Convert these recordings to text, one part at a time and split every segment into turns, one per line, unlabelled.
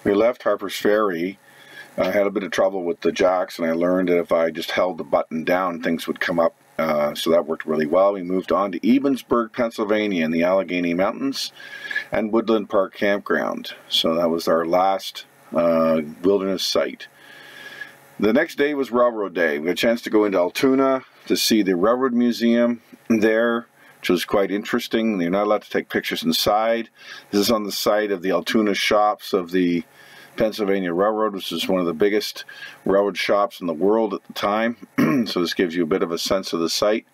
we left Harper's Ferry. I had a bit of trouble with the jacks, and I learned that if I just held the button down, things would come up. So that worked really well. We moved on to Ebensburg, Pennsylvania in the Allegheny Mountains and Woodland Park Campground. So that was our last wilderness site. The next day was Railroad Day. We had a chance to go into Altoona to see the Railroad Museum there, which was quite interesting. You're not allowed to take pictures inside. This is on the site of the Altoona shops of the Pennsylvania Railroad, which is one of the biggest railroad shops in the world at the time. So this gives you a bit of a sense of the site.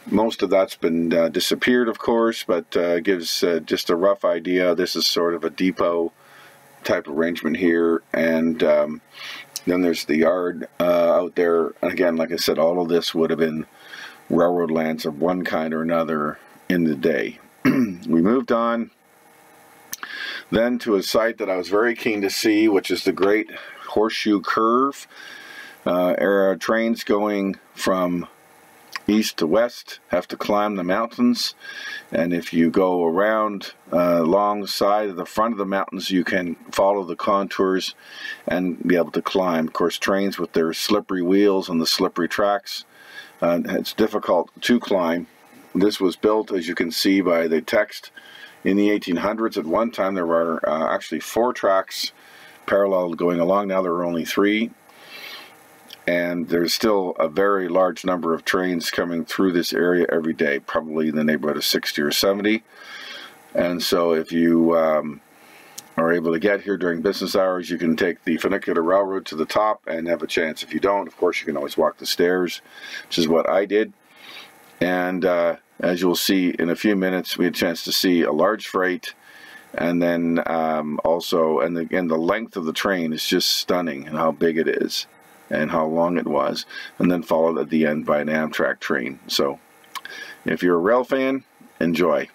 Most of that's been disappeared, of course, but gives just a rough idea. This is sort of a depot type arrangement here, and then there's the yard out there. And again, like I said, all of this would have been railroad lands of one kind or another in the day. We moved on then to a site that I was very keen to see, which is the Great Horseshoe Curve. Trains going from east to west have to climb the mountains, and if you go around along the side of the front of the mountains, you can follow the contours and be able to climb. Of course, trains with their slippery wheels and the slippery tracks, it's difficult to climb. This was built, as you can see by the text, in the 1800s. At one time there were actually 4 tracks parallel going along. Now there are only 3. And there's still a very large number of trains coming through this area every day, probably in the neighborhood of 60 or 70. And so if you are able to get here during business hours, you can take the funicular railroad to the top and have a chance. If you don't, of course, you can always walk the stairs, which is what I did. And as you'll see in a few minutes, we had a chance to see a large freight, and then also, and again, the length of the train is just stunning, and how big it is and how long it was, and then followed at the end by an Amtrak train. So if you're a rail fan, enjoy.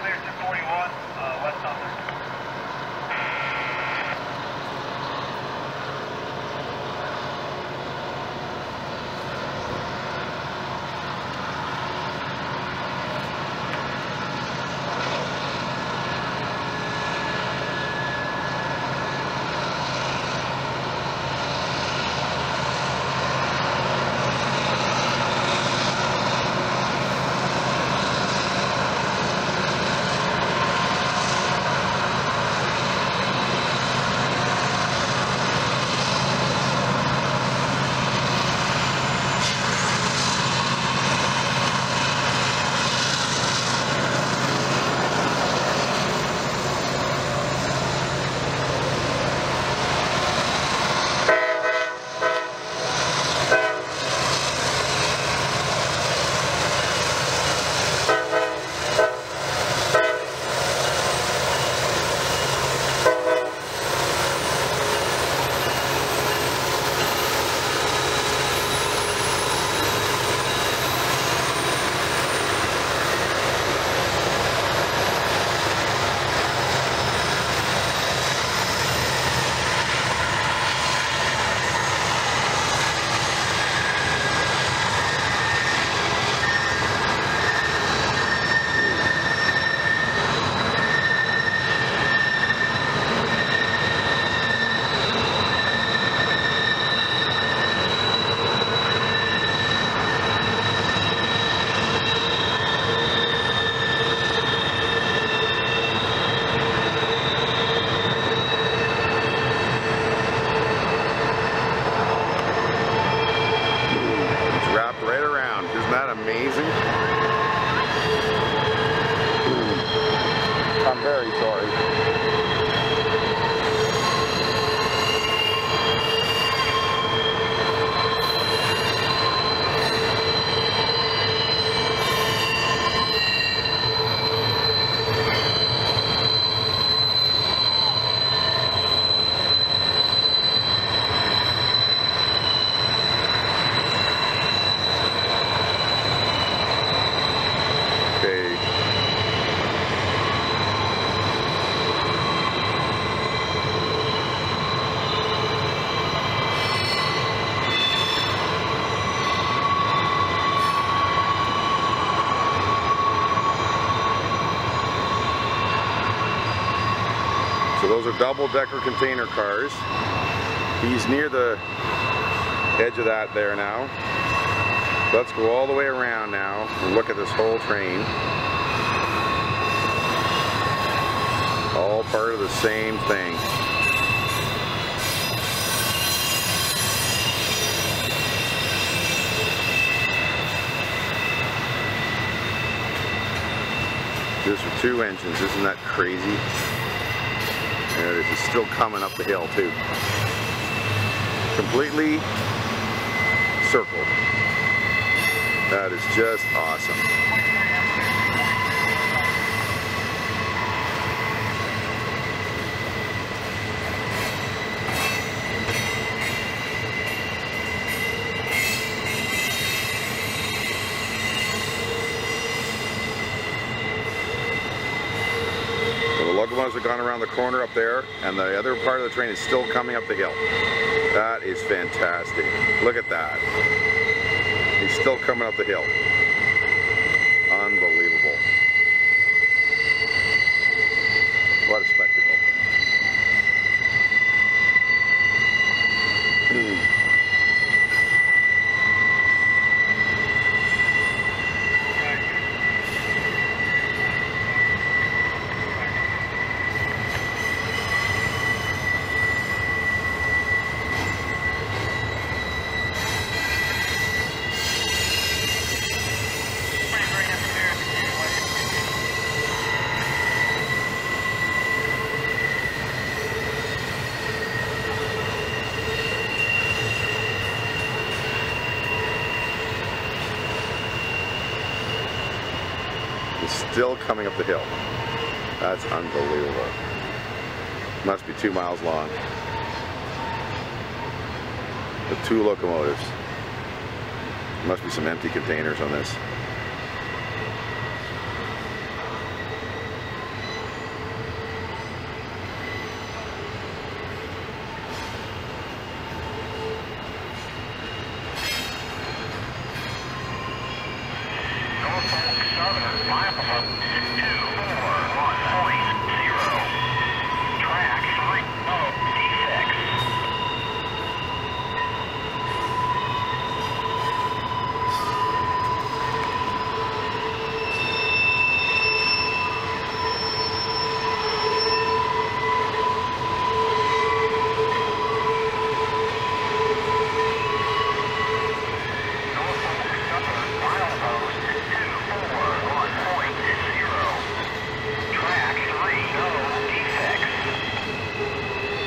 Clear 241, west on there.
Those are double-decker container cars. He's near the edge of that there now. Let's go all the way around now and look at this whole train. All part of the same thing. This are 2 engines, isn't that crazy? There it is, it's still coming up the hill too. Completely circled. That is just awesome. Locomotives have gone around the corner up there, and the other part of the train is still coming up the hill. That is fantastic. Look at that. He's still coming up the hill. Unbelievable. What a spectacle. Still coming up the hill. That's unbelievable. Must be 2 miles long. With 2 locomotives. Must be some empty containers on this.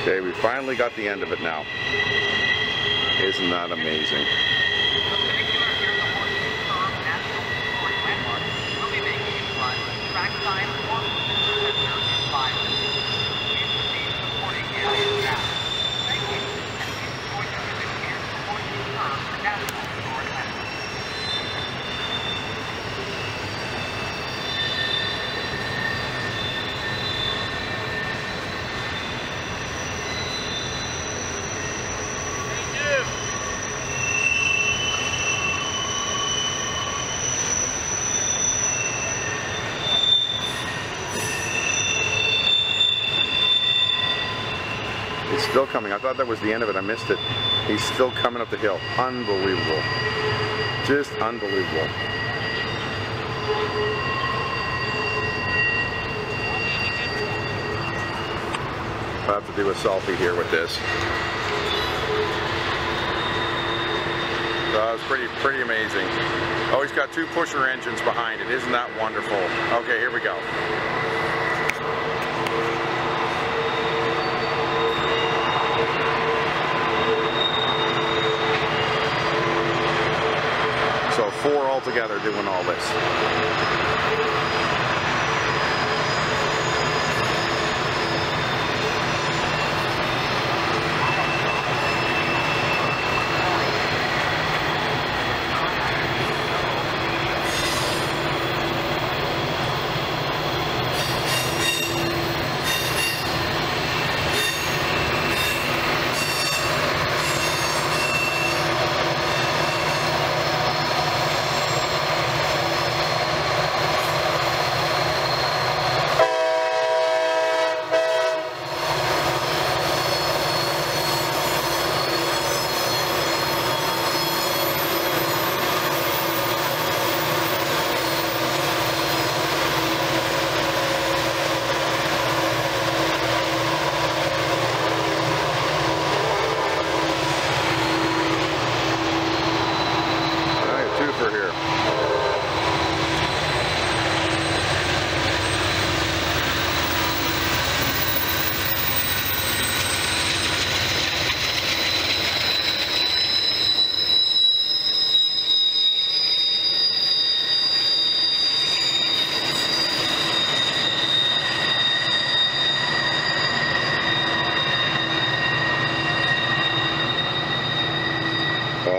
Okay, we finally got the end of it now. Isn't that amazing? It's still coming. I thought that was the end of it. I missed it. He's still coming up the hill. Unbelievable. Just unbelievable. I'll have to do a selfie here with this. It's pretty amazing. Oh, he's got 2 pusher engines behind it. Isn't that wonderful? Okay, here we go. So 4 altogether doing all this.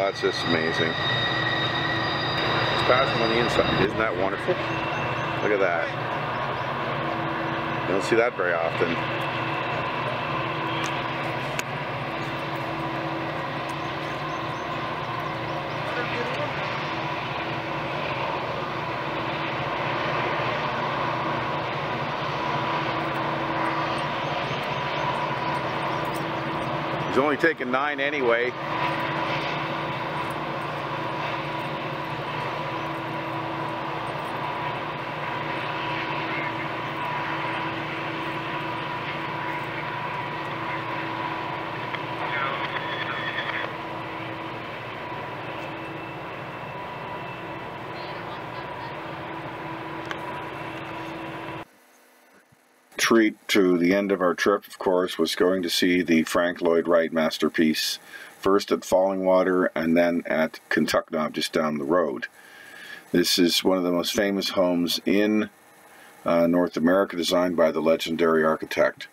that's just amazing. It's passing on the inside. Isn't that wonderful? Look at that. You don't see that very often. He's only taken 9 anyway. Treat to the end of our trip, of course, was going to see the Frank Lloyd Wright masterpiece, first at Falling Water and then at Kentuck, just down the road. This is one of the most famous homes in North America, designed by the legendary architect.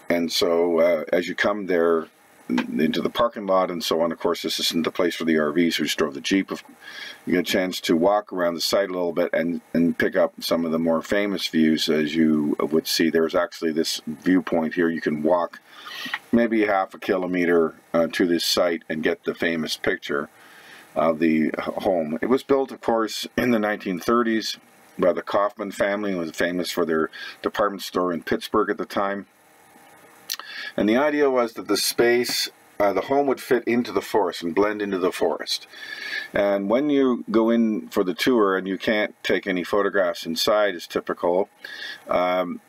And so as you come there into the parking lot and so on, of course, this isn't the place for the RVs. We just drove the Jeep. You get a chance to walk around the site a little bit and pick up some of the more famous views. As you would see, there's actually this viewpoint here. You can walk maybe half a kilometer to this site and get the famous picture of the home. It was built, of course, in the 1930s by the Kaufman family. It was famous for their department store in Pittsburgh at the time. And the idea was that the space, the home would fit into the forest and blend into the forest. And when you go in for the tour, and you can't take any photographs inside as typical, the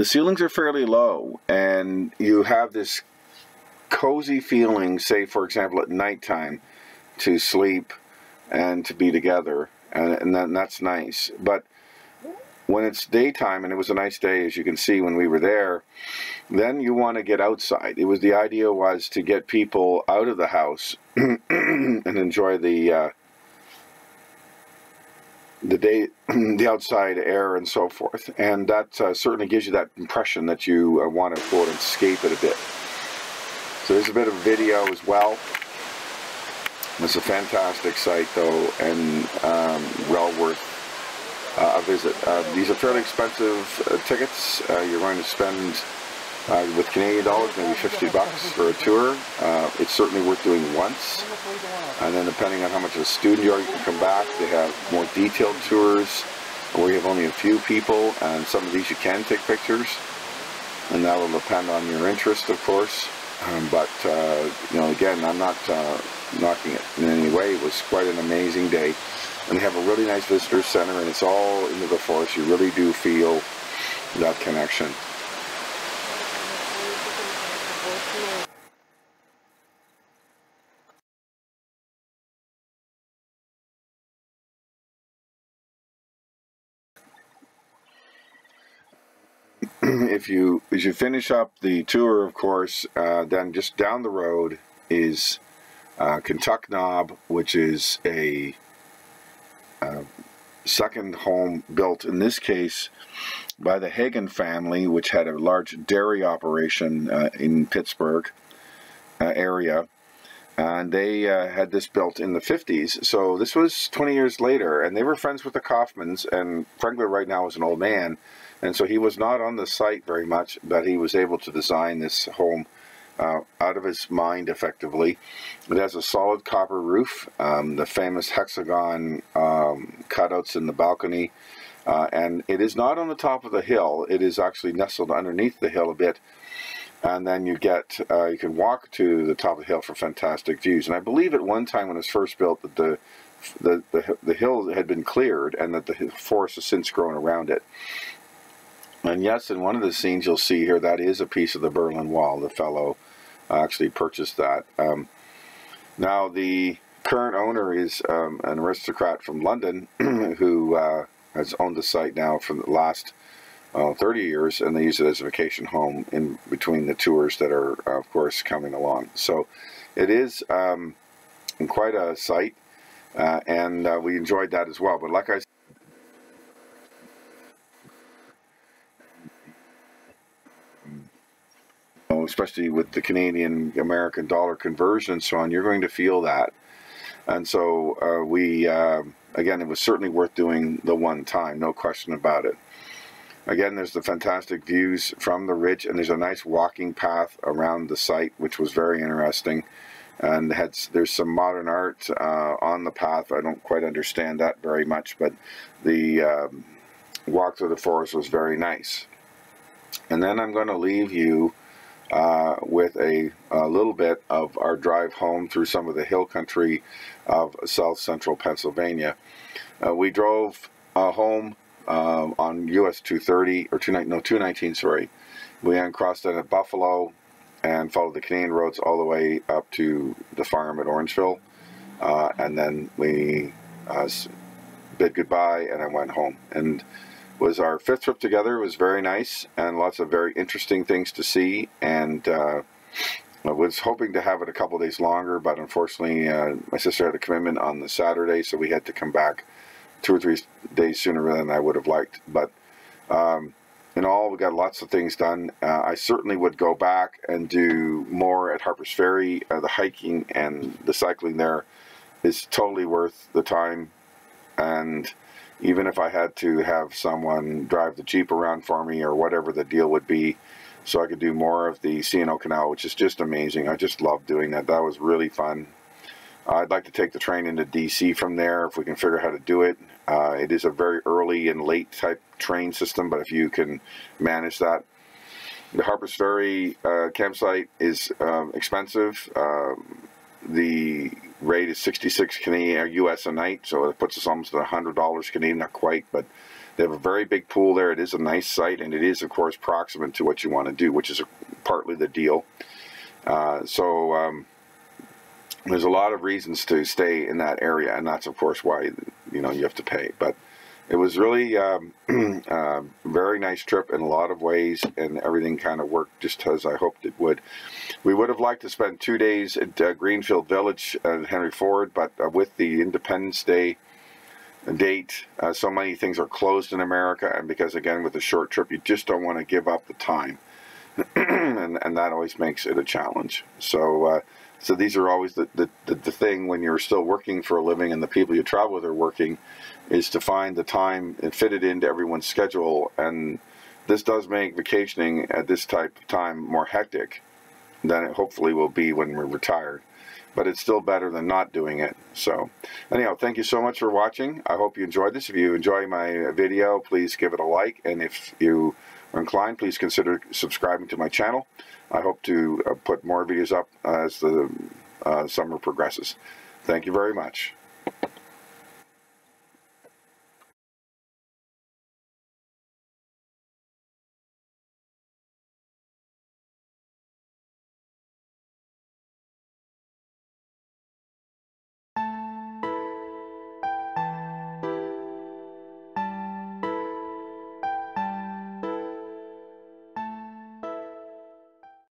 ceilings are fairly low, and you have this cozy feeling, say for example at nighttime, to sleep and to be together, and that's nice. But when it's daytime, and it was a nice day as you can see when we were there, then you want to get outside. The idea was to get people out of the house and enjoy the day, the outside air and so forth. And that certainly gives you that impression that you want to go and escape it a bit. So there's a bit of video as well. It's a fantastic site though, and well worth a visit. These are fairly expensive tickets. You're going to spend, with Canadian dollars, maybe $50 for a tour. It's certainly worth doing once. And then depending on how much of a student you are, you can come back. They have more detailed tours where you have only a few people, and some of these you can take pictures. And that will depend on your interest, of course. But, you know, again, I'm not knocking it in any way. It was quite an amazing day. And they have a really nice visitor center, and it's all into the forest. You really do feel that connection. As you finish up the tour, of course, then just down the road is Kentuck Knob, which is a second home built, in this case, by the Hagen family, which had a large dairy operation in Pittsburgh area. And they had this built in the 50s. So this was 20 years later, and they were friends with the Kaufmans, and Frank Lloyd Wright now was an old man. And so he was not on the site very much, but he was able to design this home out of his mind, effectively. It has a solid copper roof, the famous hexagon cutouts in the balcony, and it is not on the top of the hill. It is actually nestled underneath the hill a bit, and then you get you can walk to the top of the hill for fantastic views. And I believe at one time when it was first built that the hill had been cleared, and that the forest has since grown around it. And yes, in one of the scenes you'll see here, that is a piece of the Berlin Wall. The fellow actually purchased that. Now, the current owner is an aristocrat from London who has owned the site now for the last 30 years, and they use it as a vacation home in between the tours that are, of course, coming along. So it is quite a site, and we enjoyed that as well. But like I said, especially with the Canadian American dollar conversion and so on, you're going to feel that. And so again, it was certainly worth doing the one time, no question about it. Again, there's the fantastic views from the ridge, and there's a nice walking path around the site, which was very interesting. And there's some modern art on the path. I don't quite understand that very much, but the walk through the forest was very nice. And then I'm going to leave you with a little bit of our drive home through some of the hill country of south central Pennsylvania. We drove home on US 230 or 219, sorry. We then crossed in at Buffalo and followed the Canadian roads all the way up to the farm at Orangeville, and then we bid goodbye and I went home. And was our 5th trip together. It was very nice and lots of very interesting things to see, and I was hoping to have it a couple of days longer, but unfortunately my sister had a commitment on the Saturday, so we had to come back 2 or 3 days sooner than I would have liked. But in all, we got lots of things done. I certainly would go back and do more at Harper's Ferry. The hiking and the cycling there is totally worth the time, and even if I had to have someone drive the Jeep around for me or whatever the deal would be, so I could do more of the C&O Canal, which is just amazing. I just love doing that. That was really fun. I'd like to take the train into DC from there if we can figure out how to do it. It is a very early and late type train system, but if you can manage that. The Harper's Ferry campsite is expensive. The rate is 66 Canadian US a night, so it puts us almost at $100 Canadian, not quite, but they have a very big pool there. It is a nice site, and it is, of course, proximate to what you want to do, which is partly the deal. There's a lot of reasons to stay in that area, and that's, of course, why you have to pay. But it was really very nice trip in a lot of ways, and everything kind of worked just as I hoped it would. We would have liked to spend 2 days at Greenfield Village at Henry Ford, but with the Independence Day date, so many things are closed in America, and because, again, with a short trip, you just don't want to give up the time, and that always makes it a challenge. So these are always the thing when you're still working for a living and the people you travel with are working, is to find the time and fit it into everyone's schedule. And this does make vacationing at this type of time more hectic than it hopefully will be when we're retired. But it's still better than not doing it. So anyhow, thank you so much for watching. I hope you enjoyed this. If you enjoy my video, please give it a like. And if you are inclined, please consider subscribing to my channel. I hope to put more videos up as the summer progresses. Thank you very much.